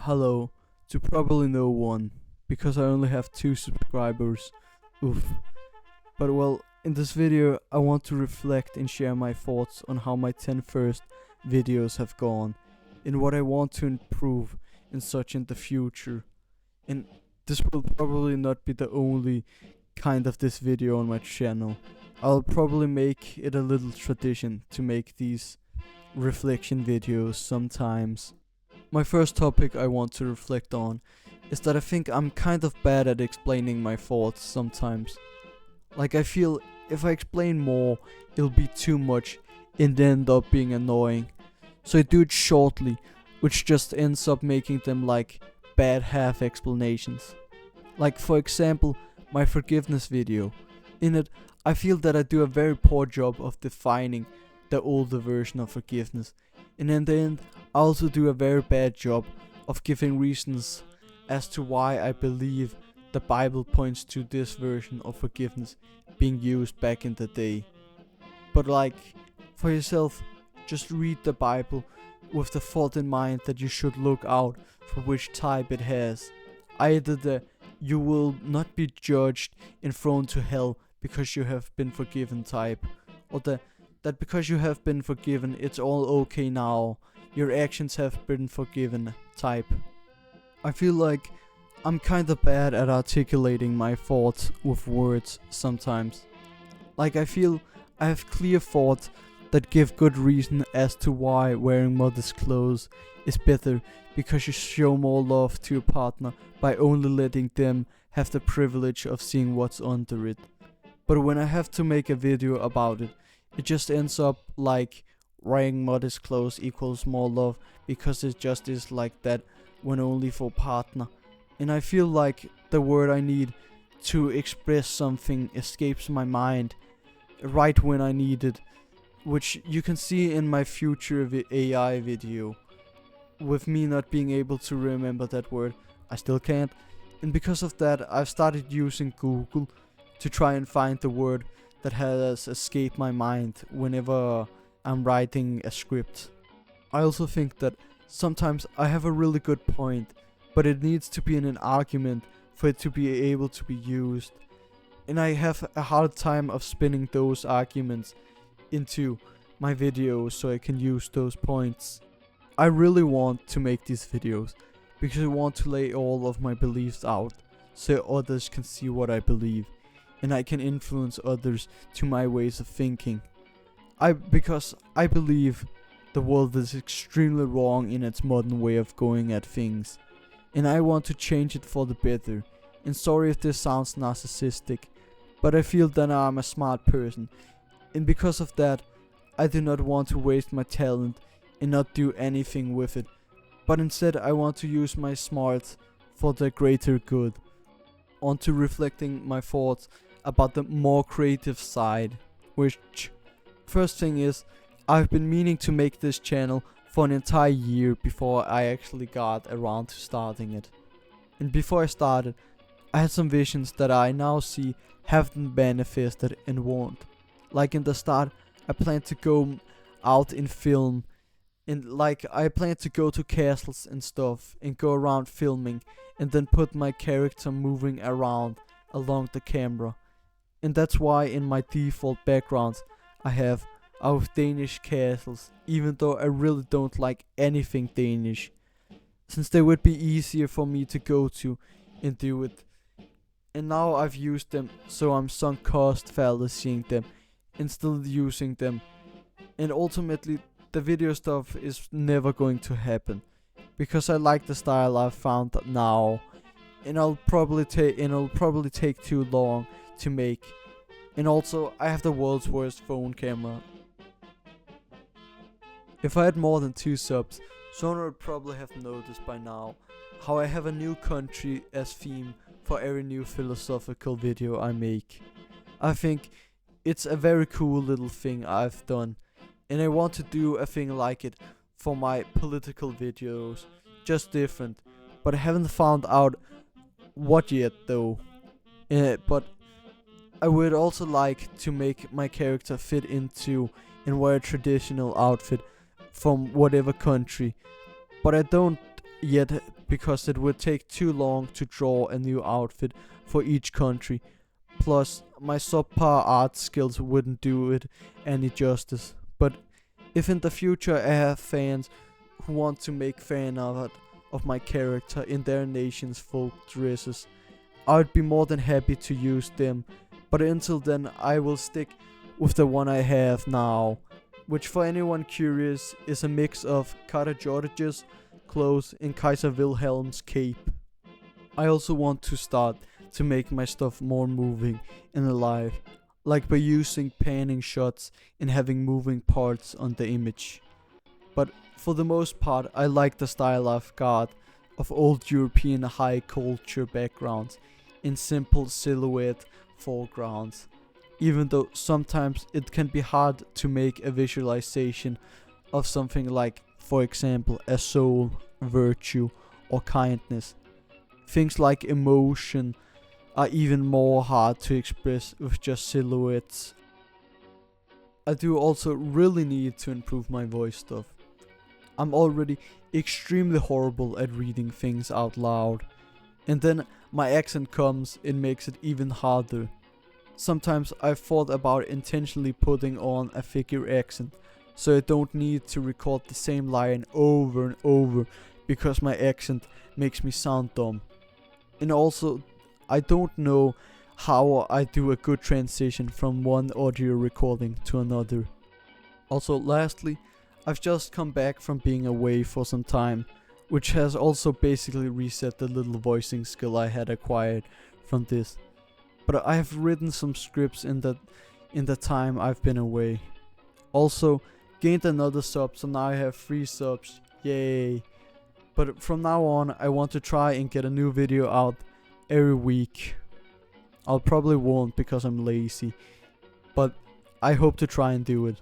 hello to probably no one because I only have 2 subscribers. Oof. But well, in this video I want to reflect and share my thoughts on how my 10 first videos have gone and what I want to improve in the future. And this will probably not be the only kind of this video on my channel. I'll probably make it a little tradition to make these reflection videos sometimes. My first topic I want to reflect on is that I think I'm kind of bad at explaining my thoughts sometimes. Like, I feel if I explain more, it'll be too much and end up being annoying. So I do it shortly, which just ends up making them like bad half explanations. Like, for example, my forgiveness video. In it, I feel that I do a very poor job of defining the older version of forgiveness, and in the end, I also do a very bad job of giving reasons as to why I believe the Bible points to this version of forgiveness being used back in the day. But like, for yourself, just read the Bible with the thought in mind that you should look out for which type it has. Either the "you will not be judged and thrown to hell because you have been forgiven" type, or the "that because you have been forgiven it's all okay now, your actions have been forgiven" type. I feel like I'm kinda bad at articulating my thoughts with words sometimes. Like, I feel I have clear thoughts that give good reason as to why wearing modest clothes is better, because you show more love to your partner by only letting them have the privilege of seeing what's under it. But when I have to make a video about it, it just ends up like wearing modest clothes equals more love, because it just is like that when only for partner. And I feel like the word I need to express something escapes my mind right when I need it, which you can see in my future AI video. With me not being able to remember that word, I still can't. And because of that, I've started using Google to try and find the word that has escaped my mind whenever I'm writing a script. I also think that sometimes I have a really good point, but it needs to be in an argument for it to be able to be used. And I have a hard time of spinning those arguments into my videos so I can use those points. I really want to make these videos because I want to lay all of my beliefs out so others can see what I believe, and I can influence others to my ways of thinking. Because I believe the world is extremely wrong in its modern way of going at things, and I want to change it for the better. And sorry if this sounds narcissistic, but I feel that I'm a smart person, and because of that, I do not want to waste my talent and not do anything with it, but instead I want to use my smarts for the greater good. On to reflecting my thoughts about the more creative side, which, first thing is, I've been meaning to make this channel for an entire year before I actually got around to starting it. And before I started, I had some visions that I now see haven't manifested and won't. Like, in the start, I planned to go out in film, and like I planned to go to castles and stuff and go around filming and then put my character moving around along the camera. And that's why in my default backgrounds I have our Danish castles, even though I really don't like anything Danish, since they would be easier for me to go to and do it. And now I've used them, so I'm sunk cost fallacying them and still using them. And ultimately, the video stuff is never going to happen, because I like the style I've found now, and it'll probably take too long to make. And also, I have the world's worst phone camera. If I had more than 2 subs, someone would probably have noticed by now how I have a new country as theme for every new philosophical video I make. I think it's a very cool little thing I've done, and I want to do a thing like it for my political videos, just different, but I haven't found out what yet though. But I would also like to make my character fit into and wear a traditional outfit from whatever country, but I don't yet because it would take too long to draw a new outfit for each country. Plus, my subpar art skills wouldn't do it any justice. But if in the future I have fans who want to make fan art of my character in their nation's folk dresses, I would be more than happy to use them. But until then, I will stick with the one I have now, which for anyone curious is a mix of Kara George's clothes and Kaiser Wilhelm's cape. I also want to start to make my stuff more moving and alive, like by using panning shots and having moving parts on the image. But for the most part, I like the style I've got of old European high culture backgrounds in simple silhouette foregrounds, even though sometimes it can be hard to make a visualization of something like, for example, a soul, virtue, or kindness. Things like emotion are even more hard to express with just silhouettes. I do also really need to improve my voice stuff. I'm already extremely horrible at reading things out loud, and then my accent comes and makes it even harder. Sometimes I've thought about intentionally putting on a figure accent so I don't need to record the same line over and over because my accent makes me sound dumb. And also, I don't know how I do a good transition from one audio recording to another. Also, lastly, I've just come back from being away for some time, which has also basically reset the little voicing skill I had acquired from this. But I have written some scripts in the time I've been away. Also, gained another sub, so now I have 3 subs, yay. But from now on, I want to try and get a new video out every week. I'll probably won't because I'm lazy, but I hope to try and do it.